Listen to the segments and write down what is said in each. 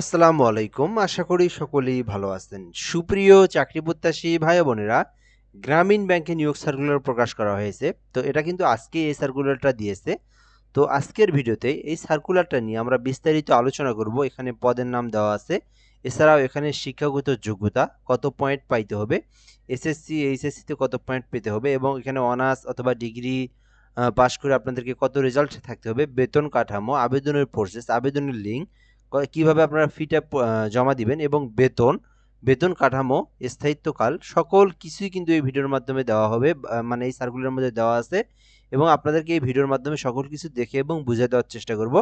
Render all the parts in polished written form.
আসসালামু আলাইকুম। আশা করি সকলেই ভালো আছেন। সুপ্রিয় চাকরি প্রত্যাশী ভাই বোনেরা, গ্রামীণ ব্যাংকে নিয়োগ সার্কুলার প্রকাশ করা হয়েছে। তো এটা কিন্তু আজকে এই সার্কুলারটা দিয়েছে। তো আজকের ভিডিওতে এই সার্কুলারটা নিয়ে আমরা বিস্তারিত আলোচনা করব। এখানে পদের নাম দেওয়া আছে। এছাড়াও এখানে শিক্ষাগত যোগ্যতা কত পয়েন্ট পাইতে হবে, এসএসসি, এইচএসসিতে কত পয়েন্ট পেতে হবে এবং এখানে অনার্স অথবা ডিগ্রি পাশ করে আপনাদেরকে কত রেজাল্ট থাকতে হবে, বেতন কাঠামো, আবেদনের প্রসেস, আবেদনের লিঙ্ক, কিভাবে আপনারা ফিটা জমা দিবেন এবং বেতন কাঠামো, স্থায়িত্বকাল সকল কিছুই কিন্তু এই ভিডিওর মাধ্যমে দেওয়া হবে। মানে এই সার্কুলারের মধ্যে দেওয়া আছে এবং আপনাদেরকে এই ভিডিওর মাধ্যমে সকল কিছু দেখে এবং বুঝে দেওয়ার চেষ্টা করব।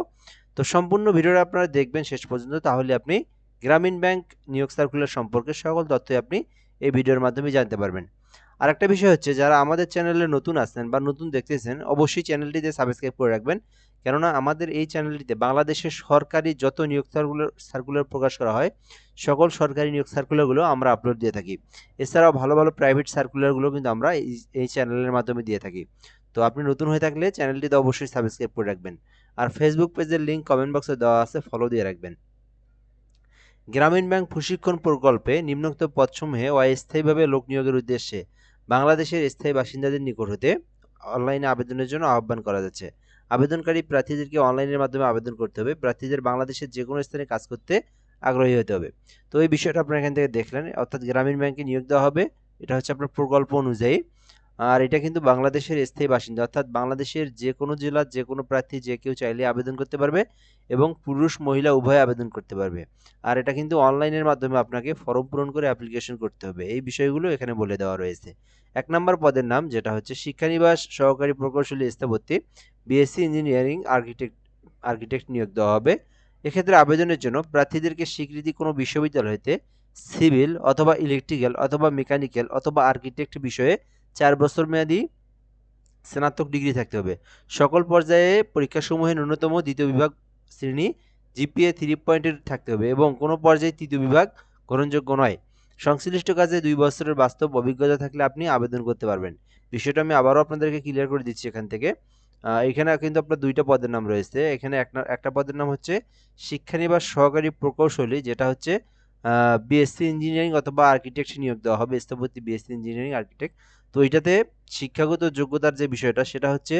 তো সম্পূর্ণ ভিডিওটা আপনারা দেখবেন শেষ পর্যন্ত, তাহলে আপনি গ্রামীণ ব্যাংক নিয়োগ সার্কুলার সম্পর্কে সকল তথ্যই আপনি এই ভিডিওর মাধ্যমে জানতে পারবেন। আরেকটা বিষয় হচ্ছে, যারা আমাদের চ্যানেলে নতুন আছেন বা নতুন দেখতেছেন অবশ্যই চ্যানেলটিতে সাবস্ক্রাইব করে রাখবেন। কেননা আমাদের এই চ্যানেলটিতে বাংলাদেশের সরকারি যত নিয়োগ সার্কুলার প্রকাশ করা হয় সকল সরকারি নিয়োগ সার্কুলারগুলো আমরা আপলোড দিয়ে থাকি। এছাড়াও ভালো ভালো প্রাইভেট সার্কুলারগুলো কিন্তু আমরা এই চ্যানেলের মাধ্যমে দিয়ে থাকি। তো আপনি নতুন হয়ে থাকলে চ্যানেলটিতে অবশ্যই সাবস্ক্রাইব করে রাখবেন। আর ফেসবুক পেজের লিঙ্ক কমেন্ট বক্সে দেওয়া আছে, ফলো দিয়ে রাখবেন। গ্রামীণ ব্যাংক প্রশিক্ষণ প্রকল্পে নিম্নোক্ত পদসমূহে অস্থায়ীভাবে লোক নিয়োগের উদ্দেশ্যে বাংলাদেশের স্থায়ী বাসিন্দাদের নিকট হতে অনলাইনে আবেদনের জন্য আহ্বান করা যাচ্ছে। আবেদনকারী প্রার্থীদেরকে অনলাইনের মাধ্যমে আবেদন করতে হবে। প্রার্থীদের বাংলাদেশের যে কোনো স্থানে কাজ করতে আগ্রহী হতে হবে। তো এই বিষয়টা আপনারা এখান থেকে দেখলেন, অর্থাৎ গ্রামীণ ব্যাংকে নিয়োগ দেওয়া হবে, এটা হচ্ছে আপনার প্রকল্প অনুযায়ী। আর এটা কিন্তু বাংলাদেশের স্থায়ী বাসিন্দা, অর্থাৎ বাংলাদেশের যে কোনো জেলার যে কোনো প্রার্থী যে কেউ চাইলে আবেদন করতে পারবে এবং পুরুষ মহিলা উভয় আবেদন করতে পারবে। আর এটা কিন্তু অনলাইনের মাধ্যমে আপনাকে ফর্ম পূরণ করে অ্যাপ্লিকেশন করতে হবে। এই বিষয়গুলো এখানে বলে দেওয়া রয়েছে। ১ নম্বর পদের নাম যেটা হচ্ছে শিক্ষানিবাস সহকারী প্রকৌশলী স্থাপত্যি, বিএসসি ইঞ্জিনিয়ারিং আর্কিটেক্ট নিয়োগ দেওয়া হবে। এক্ষেত্রে আবেদনের জন্য প্রার্থীদেরকে স্বীকৃতি কোনো বিশ্ববিদ্যালয় হতে সিভিল অথবা ইলেকট্রিক্যাল অথবা মেকানিক্যাল অথবা আর্কিটেক্ট বিষয়ে ৪ বছর মেয়াদী স্নাতক ডিগ্রি থাকতে হবে। সকল পর্যায়ে পরীক্ষাসমূহে ন্যূনতম দ্বিতীয় বিভাগ শ্রেণী জিপিএ 3 পয়েন্টের থাকতে হবে এবং কোনো পর্যায়ে তৃতীয় বিভাগ গ্রহণযোগ্য নয়। সংশ্লিষ্ট কাজে 2 বছরের বাস্তব অভিজ্ঞতা থাকলে আপনি আবেদন করতে পারবেন। বিষয়টা আমি আবারও আপনাদেরকে ক্লিয়ার করে দিচ্ছি এখান থেকে। এখানে কিন্তু আপনার ২ টা পদের নাম রয়েছে। এখানে একটা পদের নাম হচ্ছে শিক্ষানিবাস সহকারী প্রকৌশলী, যেটা হচ্ছে বিএসসি ইঞ্জিনিয়ারিং অথবা আর্কিটেক্ট নিয়োগ দেওয়া হবে, স্থপতি বিএসসি ইঞ্জিনিয়ারিং আর্কিটেক্ট। তো এইটাতে শিক্ষাগত যোগ্যতার যে বিষয়টা সেটা হচ্ছে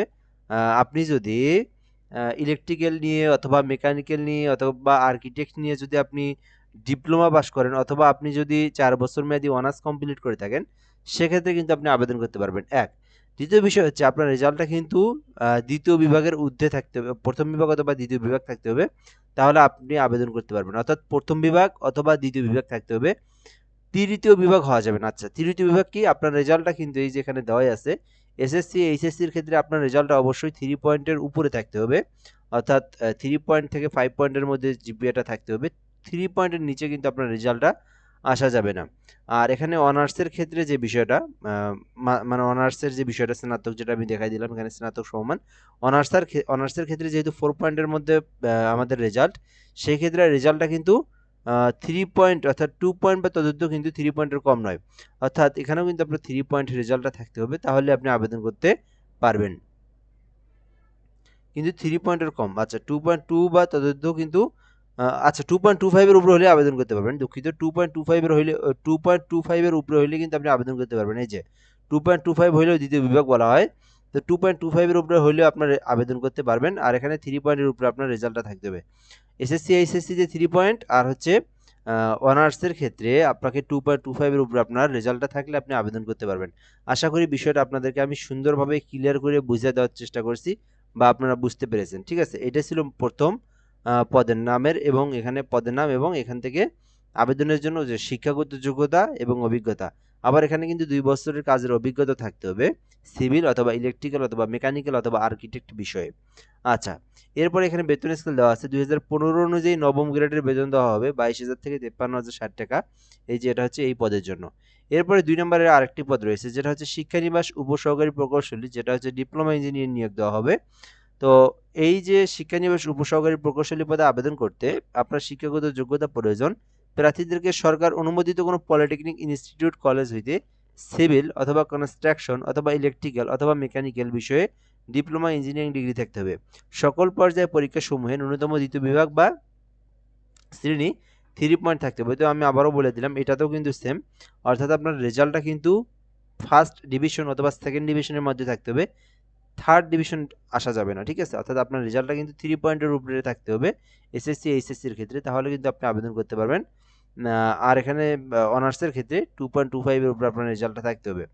আপনি যদি ইলেকট্রিক্যাল নিয়ে অথবা মেকানিক্যাল নিয়ে অথবা আর্কিটেক্ট নিয়ে যদি আপনি ডিপ্লোমা পাস করেন অথবা আপনি যদি ৪ বছর মেয়াদী অনার্স কমপ্লিট করে থাকেন, সেক্ষেত্রে কিন্তু আপনি আবেদন করতে পারবেন। ১ দ্বিতীয় বিষয় হচ্ছে আপনার রেজাল্টটা কিন্তু দ্বিতীয় বিভাগের ঊর্ধ্বে থাকতে হবে, প্রথম বিভাগ অথবা দ্বিতীয় বিভাগ থাকতে হবে, তাহলে আপনি আবেদন করতে পারবেন। অর্থাৎ প্রথম বিভাগ অথবা দ্বিতীয় বিভাগ থাকতে হবে, তৃতীয় বিভাগ হওয়া যাবে না। আচ্ছা, তৃতীয় বিভাগ কি? আপনার রেজাল্টটা কিন্তু এই যে এখানে দেওয়াই আছে, এসএসসি, এইচএসসির ক্ষেত্রে আপনার রেজাল্টটা অবশ্যই 3 পয়েন্টের উপরে থাকতে হবে। অর্থাৎ 3 পয়েন্ট থেকে 5 পয়েন্টের মধ্যে জিপিএটা থাকতে হবে। 3 পয়েন্টের নিচে কিন্তু আপনার রেজাল্টটা আসা যাবে না। আর এখানে অনার্সের ক্ষেত্রে যে বিষয়টা, আ মানে অনার্সের যে বিষয়টা স্নাতক, যেটা আমি দেখাই দিলাম এখানে স্নাতক সমমান। অনার্সের ক্ষেত্রে যেহেতু 4 পয়েন্টের মধ্যে আমাদের রেজাল্ট, সেই ক্ষেত্রে রেজাল্টটা কিন্তু 3 পয়েন্ট অর্থাৎ 2 পয়েন্ট বা ততোধিক কিন্তু 3 পয়েন্টের কম নয়। অর্থাৎ এখানেও কিন্তু আপনার 3 পয়েন্ট রেজাল্টটা থাকতে হবে, তাহলে আপনি আবেদন করতে পারবেন। কিন্তু 3 পয়েন্টের কম। আচ্ছা, 2.2 বা ততোধিক কিন্তু আচ্ছা 2.25 এর উপরে হলে আবেদন করতে পারবেন। দুঃখিত, 2.25 এর হইলে 2.25 এর উপরে হইলে কিন্তু আপনি আবেদন করতে পারবেন। এই যে 2.25 হইলেও দ্বিতীয় বিভাগ বলা হয়। তো 2.25 এর উপরে হইলেও আপনার আবেদন করতে পারবেন। আর এখানে 3 পয়েন্টের উপরে আপনার রেজাল্টটা থাকতে হবে। এসএসসি, এইচএসসি যে 3 পয়েন্ট আর হচ্ছে অনার্সের ক্ষেত্রে আপনাকে 2.25 এর উপরে আপনার রেজাল্টটা থাকলে আপনি আবেদন করতে পারবেন। আশা করি বিষয়টা আপনাদেরকে আমি সুন্দরভাবে ক্লিয়ার করে বুঝিয়ে দেওয়ার চেষ্টা করছি বা আপনারা বুঝতে পেরেছেন। ঠিক আছে? এটা ছিল প্রথম পদের নামের এবং এখানে পদের নাম এবং এখান থেকে আবেদনের জন্য যে শিক্ষাগত যোগ্যতা এবং অভিজ্ঞতা। আবার এখানে কিন্তু ২ বছরের কাজের অভিজ্ঞতা থাকতে হবে সিভিল অথবা ইলেকট্রিক্যাল অথবা মেকানিক্যাল অথবা আর্কিটেক্ট বিষয়ে। আচ্ছা, এরপরে এখানে বেতন স্কেল দেওয়া আছে ২০১৫ অনুযায়ী নবম গ্রেডের বেতন দেওয়া হবে ২২,০০০ থেকে ৫৩,০৬০ টাকা। এই যে এটা হচ্ছে এই পদের জন্য। এরপরে ২ নম্বরের আরেকটি পদ রয়েছে যেটা হচ্ছে শিক্ষানিবাস উপসহকারী প্রকৌশলী, যেটা হচ্ছে ডিপ্লোমা ইঞ্জিনিয়ার নিয়োগ দেওয়া হবে। তো এই যে শিক্ষানিবাস উপসহকারী প্রকৌশলী পদে আবেদন করতে আপনার শিক্ষাগত যোগ্যতা প্রয়োজন। প্রার্থীদেরকে সরকার অনুমোদিত কোনো পলিটেকনিক ইনস্টিটিউট কলেজ হইতে সিভিল অথবা কনস্ট্রাকশন অথবা ইলেকট্রিক্যাল অথবা মেকানিক্যাল বিষয়ে ডিপ্লোমা ইঞ্জিনিয়ারিং ডিগ্রি থাকতে হবে। সকল পর্যায়ে পরীক্ষাসমূহে ন্যূনতম দ্বিতীয় বিভাগ বা শ্রেণী 3 পয়েন্ট থাকতে হবে। তো আমি আবারও বলে দিলাম এটাতেও কিন্তু সেম, অর্থাৎ আপনার রেজাল্টটা কিন্তু ফার্স্ট ডিভিশন অথবা সেকেন্ড ডিভিশনের মধ্যে থাকতে হবে, থার্ড ডিভিশন আসা যাবে না, ঠিক আছে? অর্থাৎ আপনার রেজাল্টটা কিন্তু 3 পয়েন্টের উপরে থাকতে হবে এসএসসি এইচএসসির ক্ষেত্রে, তাহলে কিন্তু আপনি আবেদন করতে পারবেন। আর এখানে অনার্সের ক্ষেত্রে 2.25 এর উপরে আপনার রেজাল্টটা থাকতে হবে।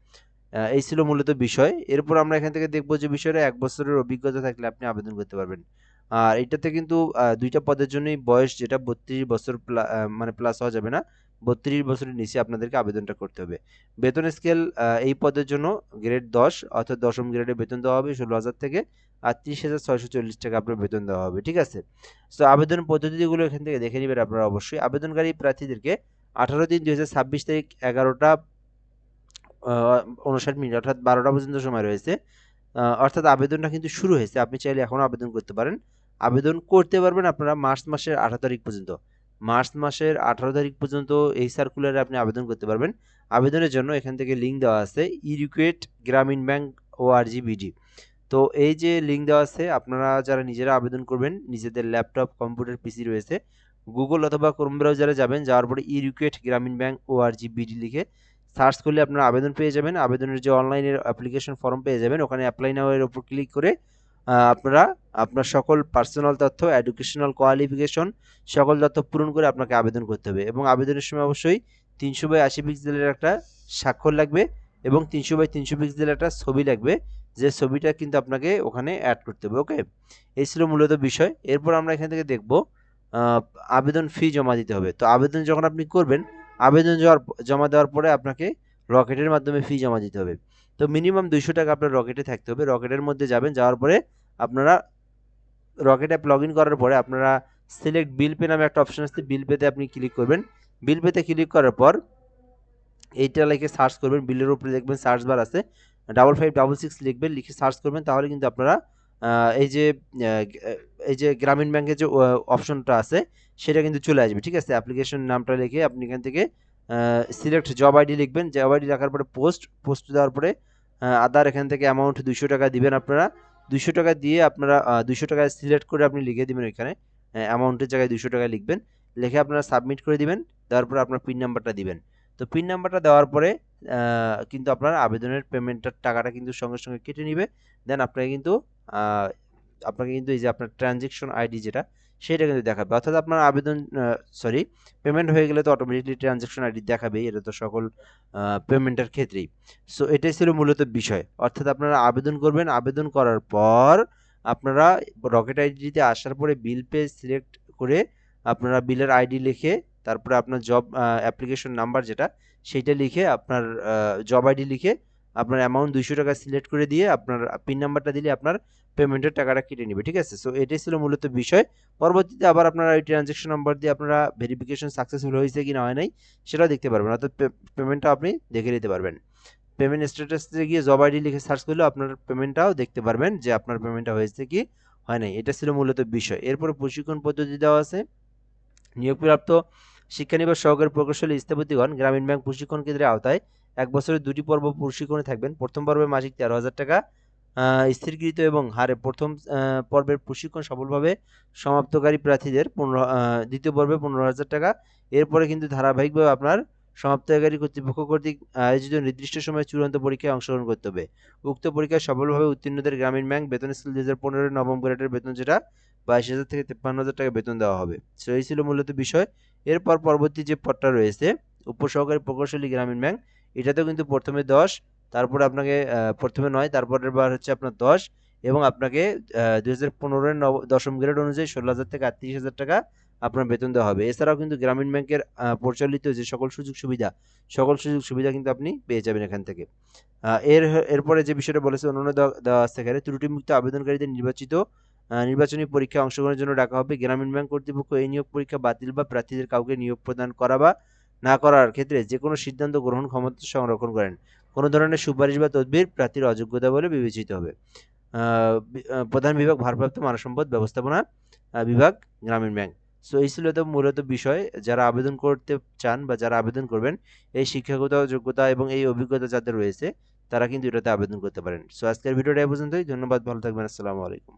এই ছিল মূলত বিষয়। এরপর আমরা এখান থেকে দেখব যে বিষয়টা 1 বছরের অভিজ্ঞতা থাকলে আপনি আবেদন করতে পারবেন। আর এটাতে কিন্তু ২টা পদের জন্যই বয়স যেটা ৩২ বছর মানে প্লাস হওয়া যাবে না। ৩২ বছরের নিচে আপনাদেরকে আবেদনটা করতে হবে। বেতন স্কেল এই পদের জন্য গ্রেড ১০ অর্থাৎ ১০ম গ্রেডে বেতন দেওয়া হবে ১৬,০০০ থেকে, আর ৩০,৬৪০ টাকা আপনার বেতন দেওয়া হবে, ঠিক আছে? সো আবেদন পদ্ধতিগুলো এখান থেকে দেখে নিবেন আপনারা অবশ্যই। আবেদনকারী প্রার্থীদেরকে ১৮/৩/২০২৬ তারিখ ১১টা ৫৯ মিনিট অর্থাৎ ১২টা পর্যন্ত সময় রয়েছে। অর্থাৎ আবেদনটা কিন্তু শুরু হয়েছে। আপনি চাইলে এখনও আবেদন করতে পারেন। আবেদন করতে পারবেন আপনারা মার্চ মাসের ১৮ তারিখ পর্যন্ত। মার্চ মাসের ১৮ তারিখ পর্যন্ত এই সার্কুলারে আপনি আবেদন করতে পারবেন। আবেদনের জন্য এখান থেকে লিঙ্ক দেওয়া আছে ইডুকেট গ্রামীণ ব্যাংক ORG/BD। তো এই যে লিঙ্ক দেওয়া আছে, আপনারা যারা নিজেরা আবেদন করবেন, নিজেদের ল্যাপটপ, কম্পিউটার, পিসি রয়েছে, গুগল অথবা ক্রোম ব্রাউজারে যাবেন, যাওয়ার পরে ইডুকেট গ্রামীণ ব্যাংক ORG/BD লিখে সার্চ করলে আপনারা আবেদন পেয়ে যাবেন। আবেদনের যে অনলাইনের অ্যাপ্লিকেশন ফর্ম পেয়ে যাবেন, ওখানে অ্যাপ্লাই নাও এর উপর ক্লিক করে আপনারা আপনার সকল পার্সোনাল তথ্য, এডুকেশনাল কোয়ালিফিকেশন সকল তথ্য পূরণ করে আপনাকে আবেদন করতে হবে, এবং আবেদনের সময় অবশ্যই 300/80 পিক্সেলের একটা স্বাক্ষর লাগবে এবং 300/300 পিক্সেলের একটা ছবি লাগবে, যে ছবিটা কিন্তু আপনাকে ওখানে অ্যাড করতে হবে। ওকে, এই ছিল মূলত বিষয়। এরপর আমরা এখান থেকে দেখব আবেদন ফি জমা দিতে হবে। তো আবেদন যখন আপনি করবেন, আবেদন জমা দেওয়ার পরে আপনাকে রকেটের মাধ্যমে ফি জমা দিতে হবে। তো মিনিমাম 200 টাকা আপনার রকেটে থাকতে হবে। রকেটের মধ্যে যাবেন, যাওয়ার পরে আপনারা রকেট অ্যাপ লগ ইন করার পরে আপনারা সিলেক্ট বিল পে নামে একটা অপশন আছে, বিল পেতে আপনি ক্লিক করবেন। বিল পেতে ক্লিক করার পর এইটা লিখে সার্চ করবেন, বিলের উপরে দেখবেন সার্চ বার আছে, 5566 লিখবেন, লিখে সার্চ করবেন, তাহলে কিন্তু আপনারা এই যে এই যে গ্রামীণ ব্যাংকের যে অপশনটা আছে সেটা কিন্তু চলে আসবে, ঠিক আছে? অ্যাপ্লিকেশন নামটা লিখে আপনি এখান থেকে সিলেক্ট জব আইডি লিখবেন, জব আইডি লেখার পরে পোস্ট দেওয়ার পরে আদার এখান থেকে অ্যামাউন্ট 200 টাকা দিবেন আপনারা। 200 টাকা দিয়ে আপনারা 200 টাকা সিলেক্ট করে আপনি লিখে দিবেন, এখানে অ্যামাউন্টের জায়গায় 200 টাকা লিখবেন, লিখে আপনারা সাবমিট করে দিবেন। দেওয়ার পরে আপনার পিন নাম্বারটা দিবেন। তো পিন নাম্বারটা দেওয়ার পরে কিন্তু আপনার আবেদনের পেমেন্টের টাকাটা কিন্তু সঙ্গে সঙ্গে কেটে নিবে। দেন আপনাকে কিন্তু এই যে আপনার ট্রানজ্যাকশন আইডি যেটা, সেটা কিন্তু দেখাবে। অর্থাৎ আপনার পেমেন্ট হয়ে গেলে তো অটোমেটিকলি ট্রানজ্যাকশন আইডি দেখাবেই, এটা তো সকল পেমেন্টের ক্ষেত্রেই। সো এটাই ছিল মূলত বিষয়। অর্থাৎ আপনারা আবেদন করবেন, আবেদন করার পর আপনারা রকেট আইডিতে আসার পরে বিল পে সিলেক্ট করে আপনারা বিলের আইডি লিখে, তারপরে আপনার জব অ্যাপ্লিকেশন নাম্বার যেটা, সেইটা লিখে আপনার জব আইডি লিখে আপনার অ্যামাউন্ট 200 টাকা সিলেক্ট করে দিয়ে আপনার পিন নাম্বারটা দিলে আপনার পেমেন্টের টাকাটা কেটে নেবে, ঠিক আছে? সো এটাই ছিল মূলত বিষয়। পরবর্তীতে আবার আপনারা এই ট্রানজ্যাকশন নাম্বার দিয়ে আপনারা ভেরিফিকেশন সাকসেসফুল হয়েছে কি না হয় নাই সেটাও দেখতে পারবেন, অর্থাৎ পেমেন্টটা আপনি দেখে নিতে পারবেন। পেমেন্ট স্ট্যাটাসে গিয়ে জব আইডি লিখে সার্চ করলেও আপনার পেমেন্টটাও দেখতে পারবেন যে আপনার পেমেন্টটা হয়েছে কি হয় নাই। এটা ছিল মূলত বিষয়। এরপরে প্রশিক্ষণ পদ্ধতি দেওয়া আছে। নিয়োগপ্রাপ্ত শিক্ষানিবাস সহকারী প্রকৌশলী স্থপতিগণ গ্রামীণ ব্যাংক প্রশিক্ষণ কেন্দ্রের আওতায় 1 বছরের 2টি পর্ব প্রশিক্ষণে থাকবেন। প্রথম পর্বে মাসিক 13,000 টাকা স্থিরকৃত এবং হারে প্রথম পর্বের প্রশিক্ষণ সফলভাবে সমাপ্তকারী প্রার্থীদের দ্বিতীয় পর্বে 15,000 টাকা। এরপরে কিন্তু ধারাবাহিকভাবে আপনার সমাপ্তকারী কর্তৃপক্ষ কর্তৃক আয়োজিত নির্দিষ্ট সময়ে চূড়ান্ত পরীক্ষায় অংশগ্রহণ করতে হবে। উক্ত পরীক্ষায় সফলভাবে উত্তীর্ণদের গ্রামীণ ব্যাংক বেতন স্কেল 2015 নবম গ্রেডের বেতন যেটা 22,000 থেকে 53,000 টাকা বেতন দেওয়া হবে। সো এই ছিল মূলত বিষয়। এরপর পরবর্তী যে পদটা রয়েছে উপসহকারী প্রকৌশলী গ্রামীণ ব্যাংক, এটাতেও কিন্তু প্রথমে 10, তারপরে আপনাকে প্রথমে 9, তারপরের বার হচ্ছে আপনার 10, এবং আপনাকে 2015 এর 10ম গ্রেড অনুযায়ী 16,000 থেকে 38,000 টাকা আপনার বেতন দেওয়া হবে। এছাড়াও কিন্তু গ্রামীণ ব্যাংকের পরিচালিত যে সকল সুযোগ সুবিধা কিন্তু আপনি পেয়ে যাবেন এখান থেকে। এরপরে যে বিষয়টা বলেছে অন্যান্য দেওয়া আছে এখানে, ত্রুটিমুক্ত আবেদনকারীদের নির্বাচনী পরীক্ষায় অংশগ্রহণের জন্য ডাকা হবে। গ্রামীণ ব্যাংক কর্তৃপক্ষ এই নিয়োগ পরীক্ষা বাতিল বা প্রার্থীদের কাউকে নিয়োগ প্রদান করা বা না করার ক্ষেত্রে যে কোনো সিদ্ধান্ত গ্রহণ ক্ষমতা সংরক্ষণ করেন। কোনো ধরনের সুপারিশ বা তদবির প্রার্থীর অযোগ্যতা বলে বিবেচিত হবে। প্রধান বিভাগ ভারপ্রাপ্ত মানব সম্পদ ব্যবস্থাপনা বিভাগ, গ্রামীণ ব্যাংক। সো এই ছিল তো মূলত বিষয়। যারা আবেদন করতে চান বা যারা আবেদন করবেন, এই শিক্ষাগত যোগ্যতা এবং এই অভিজ্ঞতা যাদের রয়েছে তারা কিন্তু এটাতে আবেদন করতে পারেন। সো আজকের ভিডিওটা এই পর্যন্তই। ধন্যবাদ, ভালো থাকবেন, আসসালামু আলাইকুম।